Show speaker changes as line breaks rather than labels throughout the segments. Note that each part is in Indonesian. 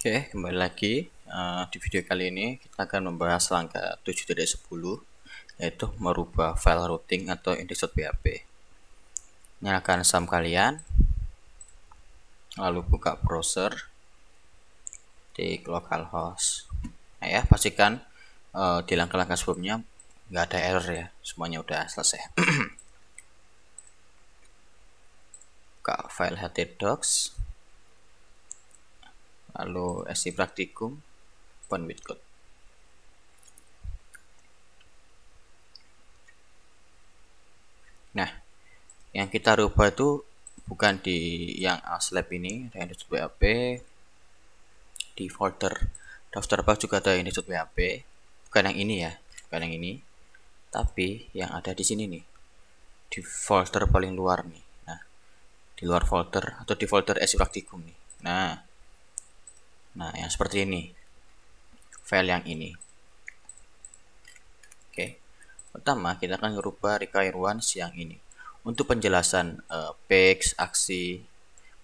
Oke, kembali lagi. Di video kali ini kita akan membahas langkah 7.10, yaitu merubah file routing atau index.php. Nyalakan SAM kalian, lalu buka browser di localhost. Nah ya, pastikan di langkah-langkah sebelumnya nggak ada error ya, semuanya udah selesai. Buka file htdocs, lalu SI praktikum, open with code. Nah, yang kita rubah itu bukan di yang aslab ini, ada index.php, di folder daftar bug juga ada index.php, bukan yang ini ya, bukan yang ini, tapi yang ada di sini nih, di folder paling luar nih. Nah, di luar folder atau di folder SI praktikum nih. Nah, yang seperti ini, file yang ini. Oke, pertama kita akan merubah requirements yang ini. Untuk penjelasan pix, aksi,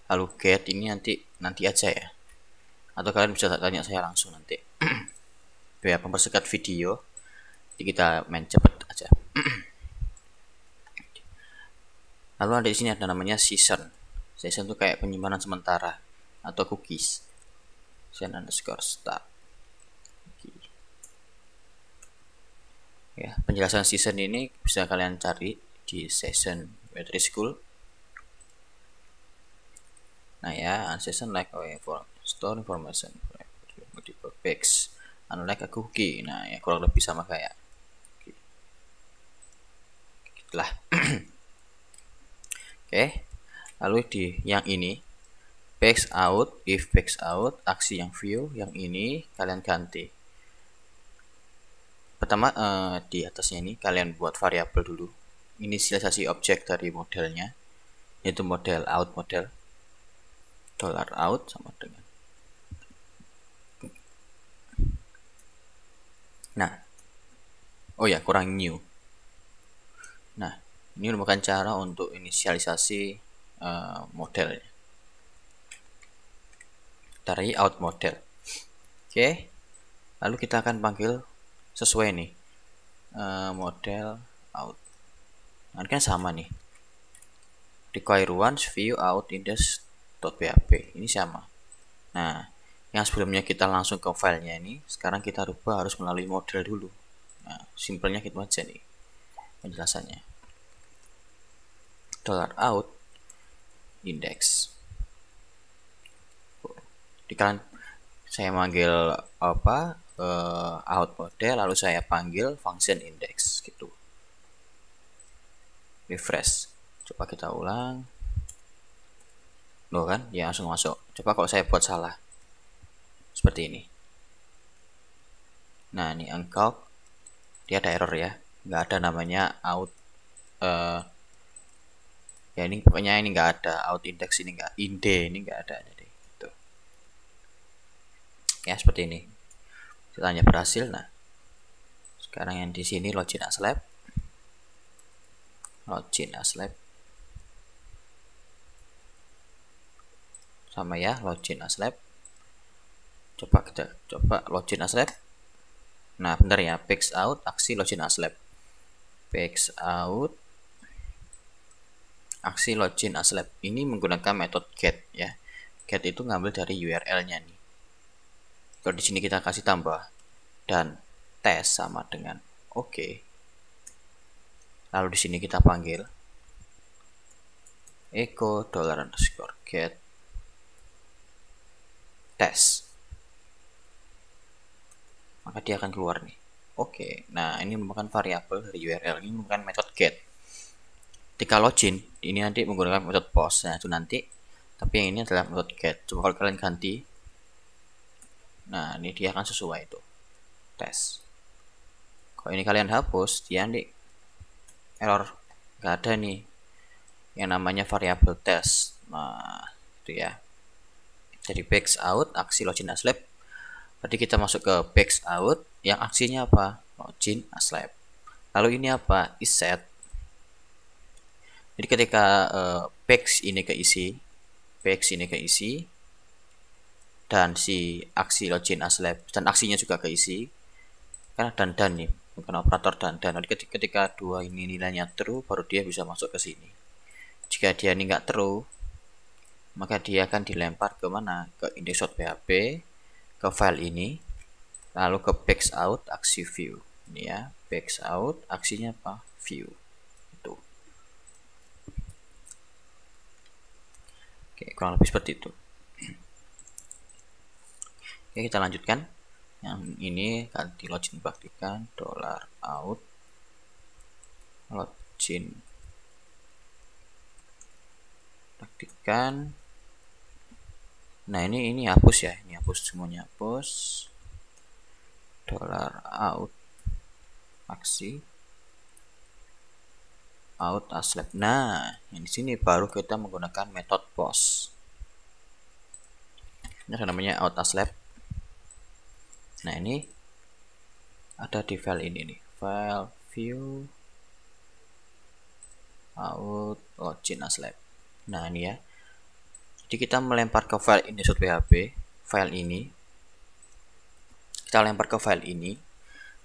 lalu get ini nanti aja ya. Atau kalian bisa tanya saya langsung nanti. Biar mempercepat video, jadi kita main cepet aja. Lalu ada di sini ada namanya season. Season itu kayak penyimpanan sementara atau cookies. Season_start. Ya, penjelasan season ini bisa kalian cari di session battery school. Nah ya, season like for store information multiple page, unlike a cookie. Nah ya, kurang lebih sama kayak gitulah. Oke, lalu di yang ini page out, if page out, aksi yang view, yang ini kalian ganti. Pertama di atasnya ini kalian buat variabel dulu, inisialisasi objek dari modelnya, yaitu model out model $out sama dengan. Nah, oh ya, kurang new. Nah, ini merupakan cara untuk inisialisasi modelnya dari out model. Oke, lalu kita akan panggil sesuai nih model out. Nah, kan sama nih, requirements view out index.php ini sama. Nah, yang sebelumnya kita langsung ke filenya ini, sekarang kita rubah harus melalui model dulu. Nah, simpelnya gitu aja nih penjelasannya. $out index. Di kalian saya manggil apa out model, lalu saya panggil function index gitu. Refresh, coba kita ulang. Loh kan, dia langsung masuk. Coba kalau saya buat salah seperti ini. Nah, ini engkau dia ada error ya, nggak ada namanya out ya, ini pokoknya ini nggak ada out index, ini nggak inde, ini nggak ada. Jadi itu ya seperti ini, ceritanya berhasil. Nah, sekarang yang di sini login aslab sama ya, login aslab. Coba kita login aslab. Nah, bentar ya, pix out aksi login aslab, pix out aksi login aslab. Ini menggunakan metode get ya. Get itu ngambil dari URL-nya nih. Kalau di sini kita kasih tambah dan tes sama dengan oke. Lalu di sini kita panggil echo $_get tes. Maka dia akan keluar nih. Oke. Nah, ini merupakan variabel dari URL, ini merupakan metode get. Ketika login, ini nanti menggunakan metode post. Nah, itu nanti. Tapi yang ini adalah metode get. Coba kalau kalian ganti. Nah, ini dia akan sesuai itu. Tes. Kalau ini kalian hapus, dia nanti error. Gak ada nih yang namanya variabel test. Nah, itu ya. Jadi pix out aksi login aslab. Tadi kita masuk ke pix out, yang aksinya apa? Login aslab. Lalu ini apa? Isset. Jadi ketika pix ini keisi, dan si aksi login aslab dan aksinya juga keisi karena dan nih bukan operator dan. Jadi ketika dua ini nilainya true baru dia bisa masuk ke sini. Jika dia ini enggak true maka dia akan dilempar ke mana, ke index.php, ke file ini, lalu ke backs out aksi view ini ya, backs out aksinya apa, view itu. Oke, kurang lebih seperti itu. Oke, kita lanjutkan. Yang ini ganti login praktikan $out login praktikan. Nah ini hapus ya, ini hapus semuanya, hapus $out aksi out aslab. Nah yang di sini baru kita menggunakan metode post. Ini ada namanya out aslab. Nah ini ada di file ini nih, file view out login aslab. Nah ini ya, jadi kita melempar ke file index.php, file ini kita lempar ke file ini,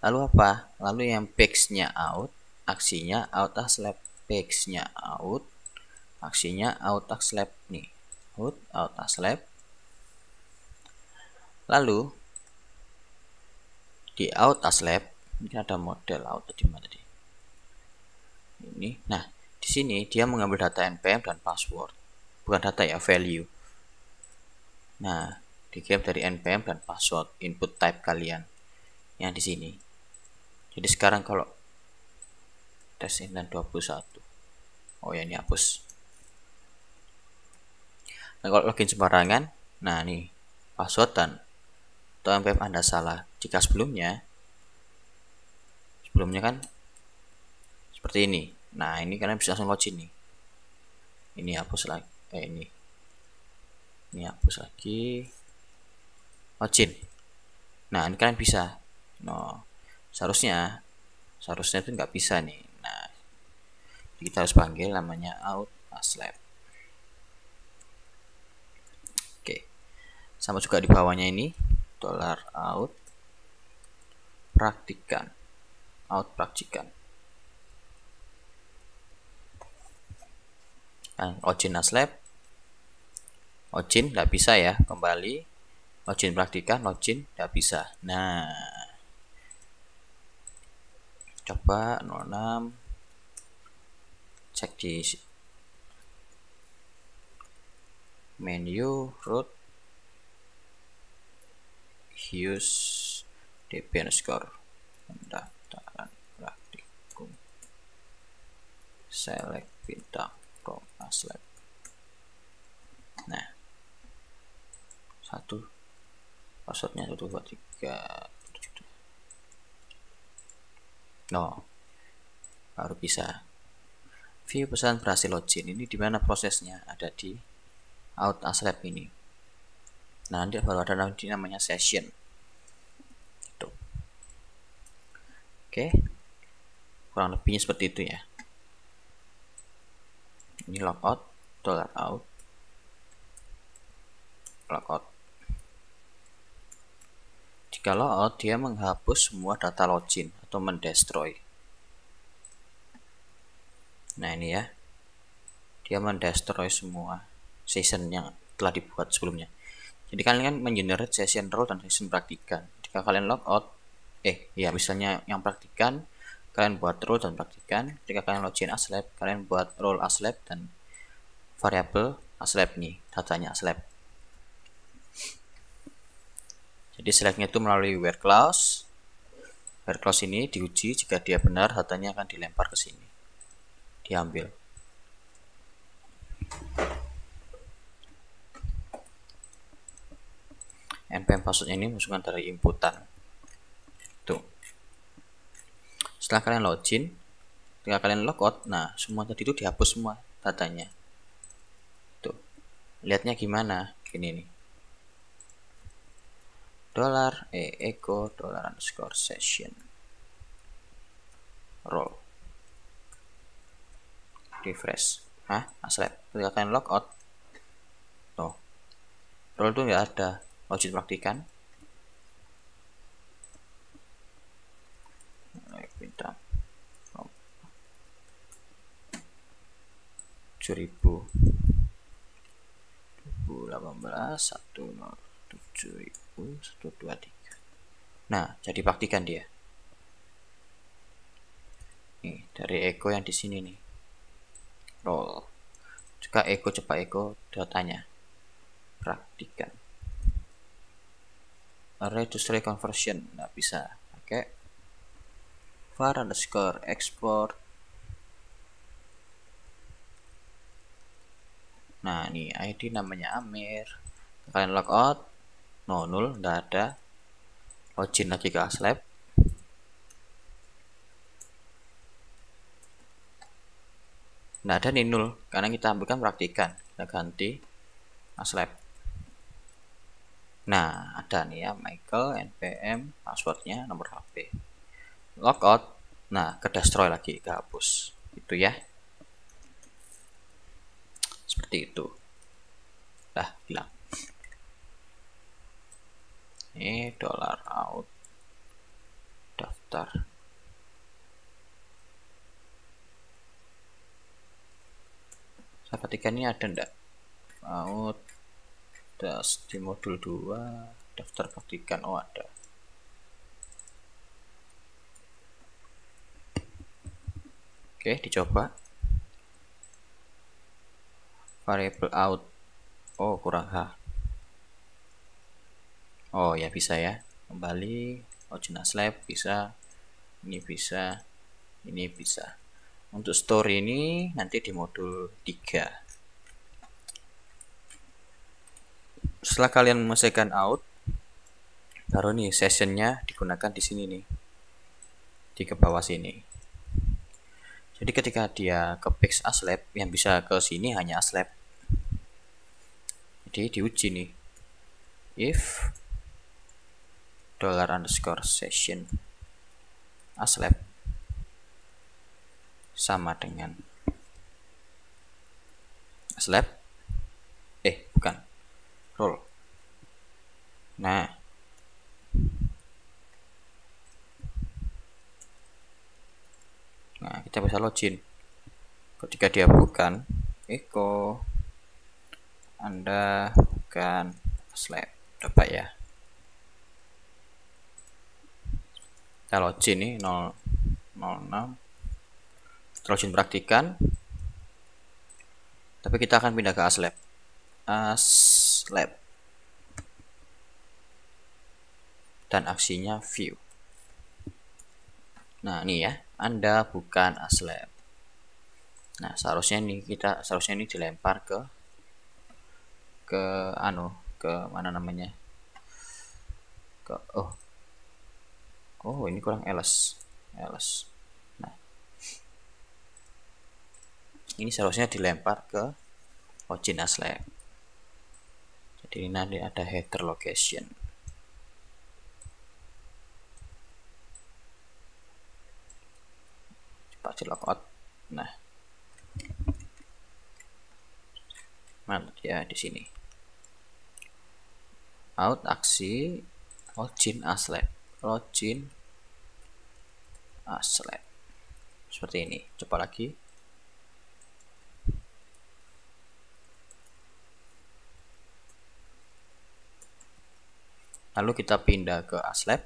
lalu apa, lalu yang backs-nya out aksinya out aslab, backs-nya out aksinya out aslab nih, out aslab. Lalu di out aslab ini ada model out tadi mana tadi ini. Nah di sini dia mengambil data npm dan password, bukan data ya, value. Nah dikirim dari npm dan password input type kalian yang di sini. Jadi sekarang kalau tes inline 21, oh ya ini hapus. Nah kalau login sembarangan, nah nih password dan atau npm Anda salah. Jika sebelumnya kan seperti ini. Nah ini kalian bisa langsung login nih. Ini hapus lagi, ini hapus lagi, login. Nah ini kalian bisa. No, seharusnya itu nggak bisa nih. Nah kita harus panggil namanya out aslab. Oke, sama juga di bawahnya ini $out praktikan, out praktikan. Nah, login aslab, login nggak bisa ya, kembali login praktikan, login nggak bisa. Nah coba 06 cek di menu root use db underscore pendaftaran praktikum select bintang from aslab. Nah satu passwordnya 123 no, baru bisa. View pesan berhasil login ini dimana prosesnya, ada di out aslab ini. Nah nanti baru ada namanya session itu. Oke, kurang lebihnya seperti itu ya. Ini logout $out logout. Jika logout dia menghapus semua data login atau mendestroy. Nah ini ya, dia mendestroy semua session yang telah dibuat sebelumnya. Jadi kalian kan mengenerate session role dan session praktikan. Jika kalian logout, ya misalnya yang praktikan kalian buat role dan praktikan. Jika kalian login aslab, kalian buat role aslab dan variabel aslab nih, datanya aslab. Jadi selectnya itu melalui where clause. Where clause ini diuji, jika dia benar datanya akan dilempar ke sini, diambil. npm passwordnya ini masukkan dari inputan. Tuh. Setelah kalian login, ketika kalian logout, nah semua tadi itu dihapus semua datanya. Tuh. Lihatnya gimana? Gini nih. $echo $_ session role refresh. Aslab. Ketika kalian logout, tuh role itu nggak ada, login praktikan. Bintang 7000 2018 107.123. Nah, jadi praktikan dia. Nih, dari echo yang di sini nih. Roll. Juga echo, coba echo datanya. Praktikan. Array to string conversion. Nggak bisa. Pakai var underscore export. Nah, ini ID namanya Amir. Kalian logout. No, null, nggak ada. Login lagi ke Aslab. Nggak ada nih null, karena kita ambilkan praktikan. Kita ganti Aslab. Nah, ada nih ya, Michael, npm, passwordnya, nomor HP. Logout. Nah, ke destroy lagi, ke hapus. Itu ya. Seperti itu. Dah hilang. Ini $out daftar. Saya perhatikan ini ada ndak? Out das di modul 2 daftar praktikan. Oh, ada. Oke, dicoba. Variable out. Oh, kurang H. Oh ya, bisa ya. Kembali login Aslab bisa. Ini bisa. Ini bisa. Untuk story ini nanti di modul 3. Setelah kalian menyelesaikan out, baru nih sessionnya digunakan di sini nih, di ke bawah sini. Jadi ketika dia ke page Aslab, yang bisa ke sini hanya Aslab. Jadi diuji nih, if $_session Aslab sama dengan Aslab, bukan, roll. Nah, kita bisa login. Ketika dia bukan, echo Anda bukan Aslab. Coba ya. Kita login nih 006. Login praktikan. Tapi kita akan pindah ke Aslab. Dan aksinya view. Nah, ini ya, Anda bukan Aslab. Nah, seharusnya ini dilempar ke mana namanya? Ini kurang ls. Nah, ini seharusnya dilempar ke login Aslab. Jadi ini nanti ada header location. Coba di logout. Nah, mana dia di sini? Out aksi login Aslab. Seperti ini. Coba lagi. Lalu kita pindah ke Aslab.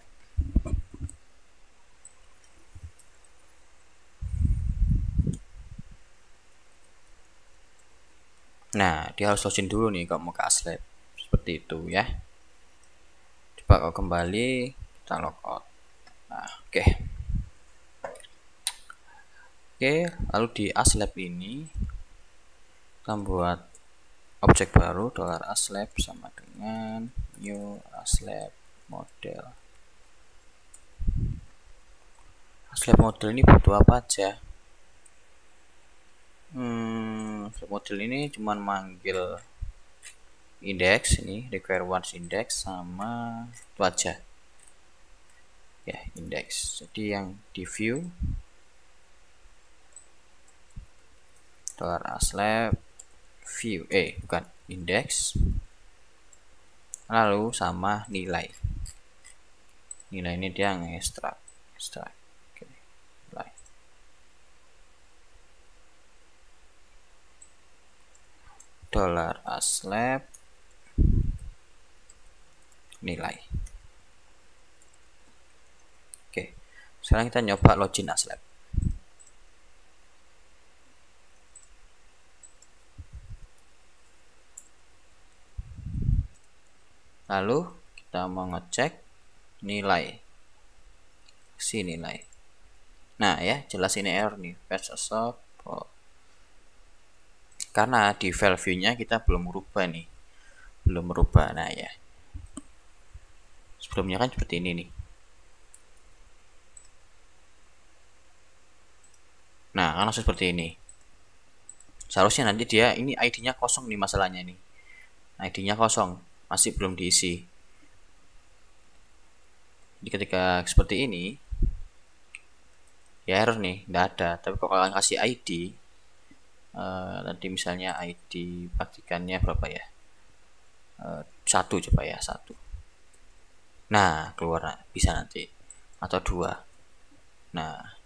Nah, dia harus login dulu nih kalau mau ke Aslab. Seperti itu ya. Coba kalau kembali, kita logout. Nah, oke. Lalu di Aslab ini kita buat objek baru $aslab sama dengan new aslab model. Aslab model ini butuh apa aja? Aslab model ini cuman manggil index, ini require once index sama itu aja ya, index. Jadi yang di view $aslab view bukan index lalu sama nilai ini dia ngekstrak oke, nilai dollar aslab nilai. Oke, sekarang kita nyoba login aslab. Lalu kita mau ngecek nilai si nilai. Nah ya, jelas ini error nih, fetch assoc. Karena di file view-nya kita belum merubah nih, belum merubah. Nah ya, sebelumnya kan seperti ini nih. Nah kan langsung seperti ini. Seharusnya nanti dia ini ID-nya kosong nih, masalahnya nih, ID-nya kosong, masih belum diisi. Jadi ketika seperti ini ya error nih, nggak ada. Tapi kalau kalian kasih ID nanti misalnya ID praktikannya berapa ya, 1 coba ya, 1. Nah keluar bisa nanti, atau 2. Nah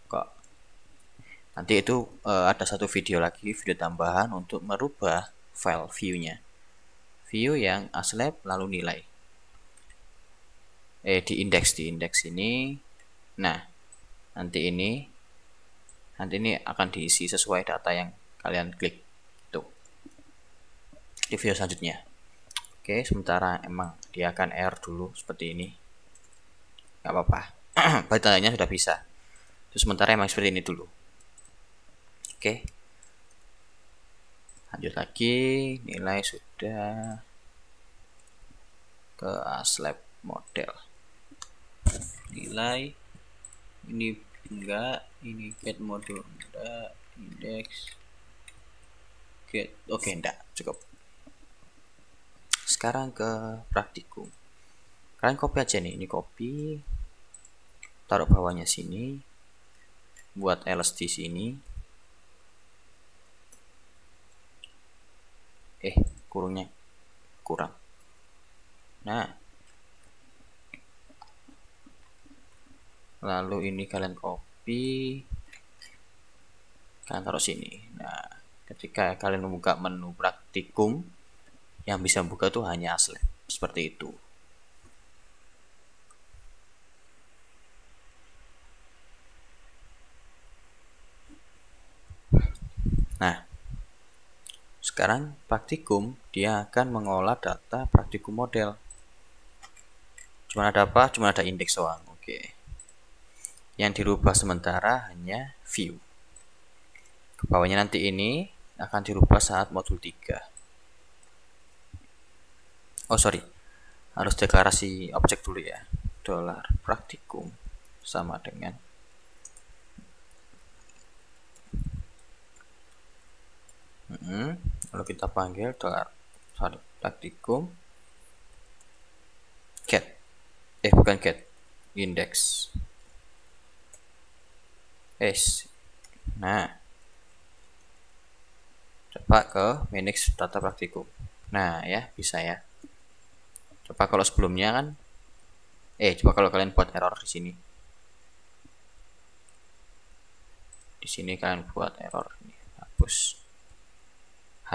kok nanti itu ada satu video lagi, video tambahan untuk merubah file view-nya, view yang aslab lalu nilai di indeks ini. Nah nanti ini akan diisi sesuai data yang kalian klik tuh di video selanjutnya. Oke, sementara emang dia akan error dulu seperti ini, nggak apa-apa. Tandanya sudah bisa. Terus sementara emang seperti ini dulu. Oke, lanjut lagi, nilai sudah ke aslab model. Nilai ini enggak, ini get modul enggak, indeks get oke, enggak, cukup. Sekarang ke praktikum. Kalian copy aja nih, ini copy, taruh bawahnya sini, buat else di sini. Kurungnya kurang. Nah, lalu ini kalian copy, kalian taruh sini. Nah, ketika kalian membuka menu praktikum, yang bisa buka tuh hanya aslab seperti itu. Nah, sekarang praktikum dia akan mengolah data praktikum model. Cuma ada apa? Cuma ada indeks doang. Oke. Yang dirubah sementara hanya view. Ke bawahnya nanti ini akan dirubah saat modul 3. Oh sorry, harus deklarasi objek dulu ya. Dollar praktikum sama dengan lalu kita panggil dollar praktikum get, bukan get, indeks nah coba ke manage data praktikum. Nah ya, bisa ya. Coba kalau sebelumnya kan coba kalau kalian buat error di sini, kalian buat error ini, hapus,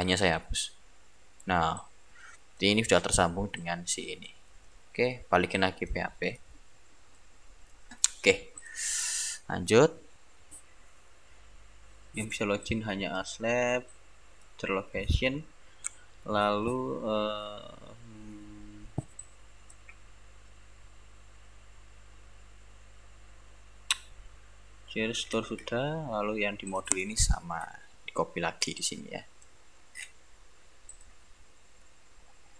hanya saya hapus. Nah ini sudah tersambung dengan si ini. Oke, balikin lagi PHP. Oke, lanjut. Yang bisa login hanya aslab, location, lalu store sudah, lalu yang di modul ini sama, di copy lagi di sini ya.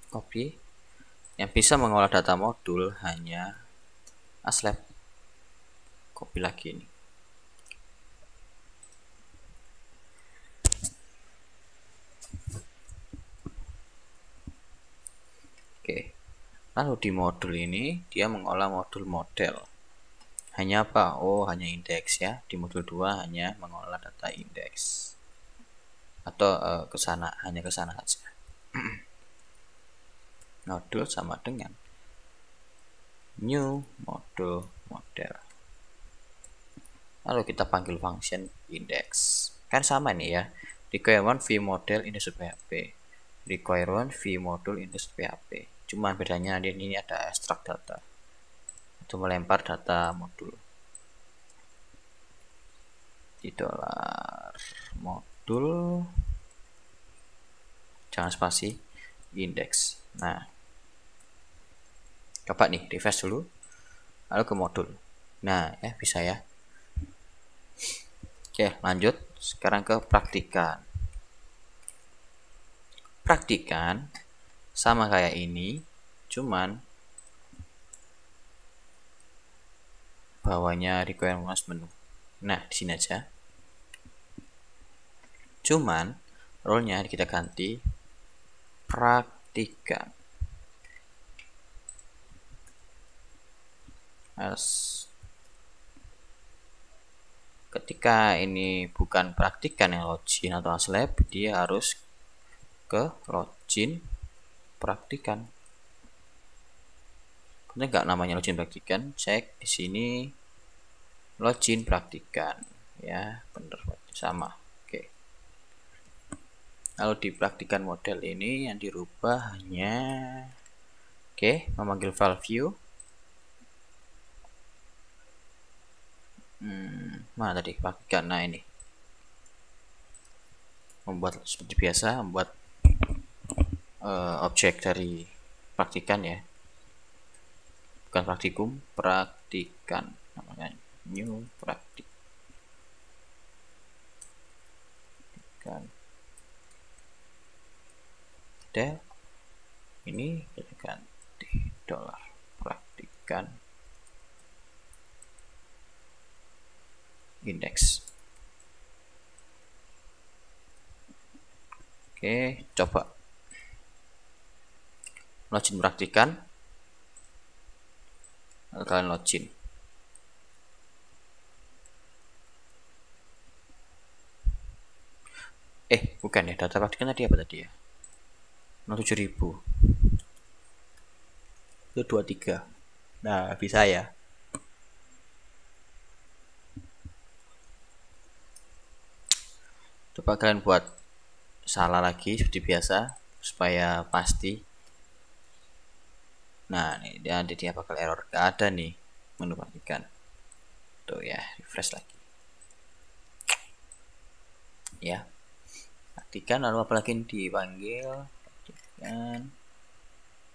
Copy. Yang bisa mengolah data modul hanya aslab. Copy lagi ini. Oke. Lalu di modul ini dia mengolah modul model. Hanya apa? Oh, hanya indeks ya. Di modul 2 hanya mengolah data indeks. Atau hanya ke sana saja. Modul sama dengan new modul model. Lalu kita panggil function index. Kan sama nih ya. Require1 view model index PHP. Require1 view modul index PHP. Cuma bedanya ini ada extract data. Itu melempar data modul. Di dolar modul, jangan spasi, index. Nah, coba nih refresh dulu, lalu ke modul. Nah, bisa ya. Oke, lanjut. Sekarang ke praktikan. Praktikan sama kayak ini, cuman bawahnya requirements menu. Nah, di sini aja. Cuman role-nya kita ganti praktikan. Ketika ini bukan praktikan yang login atau slab, dia harus ke login praktikan. Benar nggak namanya login praktikan? Cek di sini login praktikan, ya bener sama. Oke. Lalu di praktikan model ini yang dirubah hanya memanggil file view. Mana tadi praktikan? Nah, ini membuat seperti biasa, membuat objek dari praktikan ya, bukan praktikum, praktikan namanya, new praktikan. Del ini kita ganti dolar praktikan index. Oke, coba login praktikan. Kalian login. Bukan ya, data praktikan tadi apa tadi ya? 07.000 itu 23. Nah, bisa ya. Coba kalian buat salah lagi seperti biasa supaya pasti. Nah, ini dia ada dia bakal error. Gak ada nih menu praktikan. Tuh ya, refresh lagi. Ya. Praktikan lalu apalagi dipanggil praktikan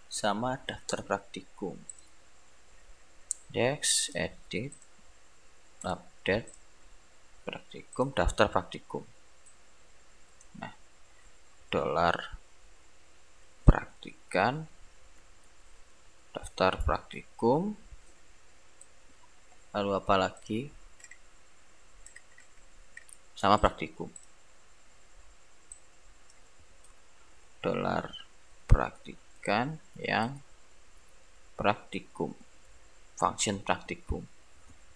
sama daftar praktikum. Index, edit, update, praktikum, daftar praktikum. Nah, dolar praktikan, daftar praktikum, lalu apa lagi, sama praktikum, dolar praktikan yang praktikum, function praktikum,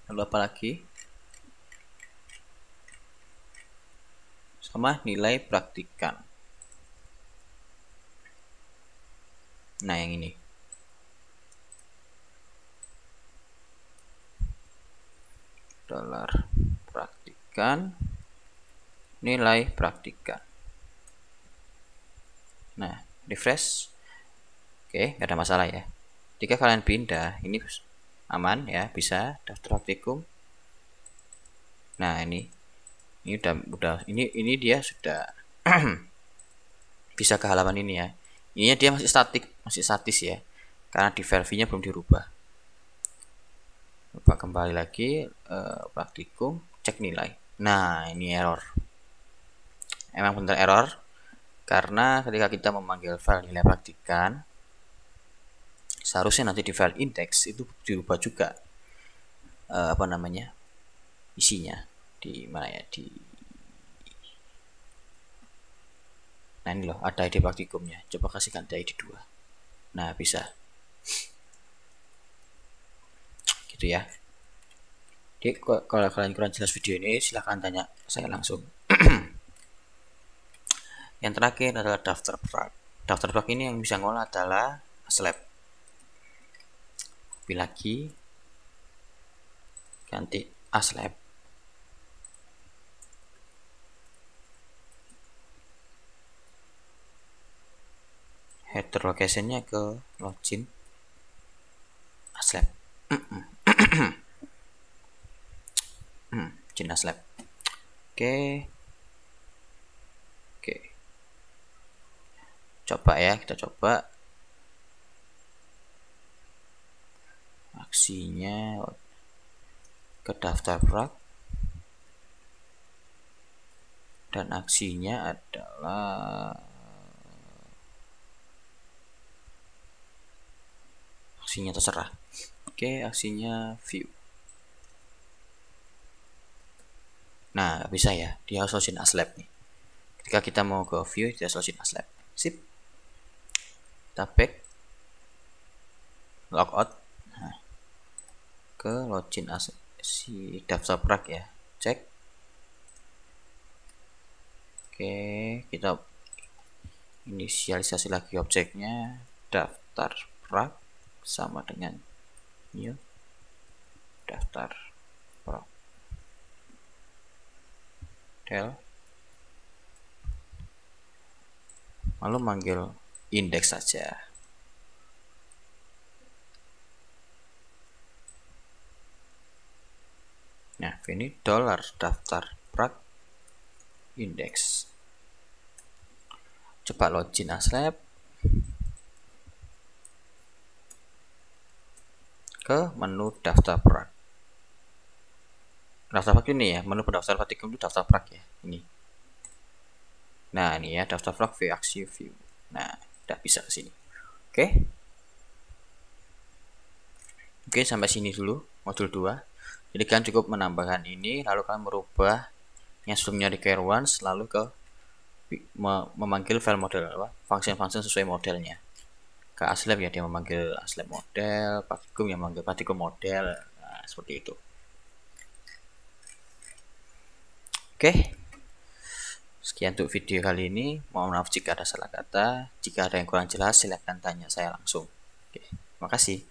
lalu apa lagi, sama nilai praktikan. Nah, yang ini dolar praktikan nilai praktikan. Nah, refresh. Oke, nggak ada masalah ya. Jika kalian pindah, ini aman ya, bisa daftar praktikum. Nah, ini udah ini dia sudah bisa ke halaman ini ya. Ini dia masih statis ya, karena di value-nya belum dirubah. Coba kembali lagi praktikum, cek nilai. Nah, ini error. Emang bener error karena ketika kita memanggil file nilai praktikan, seharusnya nanti di file index itu dirubah juga isinya di mana ya, nah ini loh, ada ID praktikumnya. Coba kasih ganti ID 2. Nah, bisa gitu ya. Jadi kalau kalian kurang jelas video ini, silahkan tanya saya langsung. Yang terakhir adalah daftar prak. Daftar prak ini yang bisa ngolah adalah slab. Copy lagi, ganti aslab. Header locationnya ke login aslab. Cina slab. Oke. Coba ya, kita coba aksinya ke daftar Prag, dan aksinya adalah aksinya terserah. Oke, aksinya view. Nah, bisa ya, dia harus login aslab nih. Ketika kita mau ke view, dia harus login aslab. Sip. Kita back, logout, nah, ke login aslab si daftar Prag ya. Cek. Oke, kita inisialisasi lagi objeknya, daftar Prag sama dengan new daftar Prag. Lalu manggil indeks saja. Nah, ini dollar daftar Prag indeks. Coba login aslab ke menu daftar Prag. Daftar Prag ini ya, menu pendaftar partikel itu daftar Prag ya, ini. Nah, ini ya daftar Prag view aksi view. Nah, udah bisa ke sini. Oke. Oke, sampai sini dulu modul 2. Jadi kalian cukup menambahkan ini, lalu kalian merubah yang sebelumnya require once, lalu ke memanggil file model, function-function sesuai modelnya. Ke aslab ya, dia memanggil aslab model, partikum yang memanggil partikum model. Nah, seperti itu. Oke. Sekian untuk video kali ini. Mohon maaf jika ada salah kata. Jika ada yang kurang jelas, silahkan tanya saya langsung. Oke, terima kasih.